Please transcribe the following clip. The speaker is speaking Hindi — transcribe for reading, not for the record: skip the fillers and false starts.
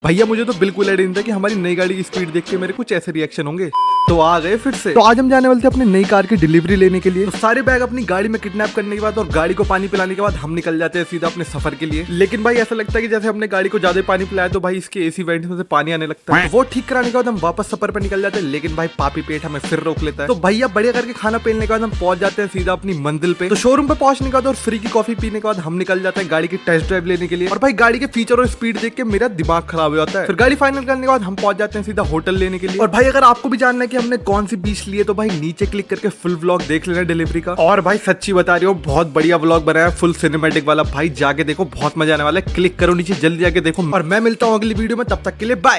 भैया मुझे तो बिल्कुल आइडिया नहीं था कि हमारी नई गाड़ी की स्पीड देख के मेरे कुछ ऐसे रिएक्शन होंगे। तो आ गए फिर से। तो आज हम जाने वाले थे अपनी नई कार की डिलीवरी लेने के लिए। तो सारे बैग अपनी गाड़ी में किडनैप करने के बाद और गाड़ी को पानी पिलाने के बाद हम निकल जाते हैं सीधा अपने सफर के लिए। लेकिन भाई ऐसा लगता है कि जैसे हमने गाड़ी को ज्यादा पानी पिलाया तो भाई इसके एसी वेंट में से पानी आने लगता है। वो ठीक कराने के बाद हम वापस सफर पर निकल जाते हैं, लेकिन भाई पापी पेट हमें फिर रोक लेता है। तो भैया बढ़िया करके खाना पीने के बाद हम पहुंच जाते हैं सीधा अपनी मंजिल पे। तो शोरूम पे पहुंचने के बाद और फ्री की कॉफी पीने के बाद हम निकल जाते हैं गाड़ी की टेस्ट ड्राइव लेने के लिए। और भाई गाड़ी के फीचर और स्पीड देख के मेरा दिमाग खराब हो जाता है। फिर गाड़ी फाइनल करने के बाद हम पहुंच जाते हैं सीधा होटल लेने के लिए। और भाई अगर आपको भी जानना है कि हमने कौन सी बीच ली है तो भाई नीचे क्लिक करके फुल व्लॉग देख लेना डिलीवरी का। और भाई सच्ची बता रही हूँ बहुत बढ़िया व्लॉग बनाया है, फुल सिनेमैटिक वाला। भाई जाके देखो बहुत मजा आने वाला है। क्लिक करो नीचे जल्दी जाके देखो। और मैं मिलता हूँ अगली वीडियो में, तब तक के लिए बाय।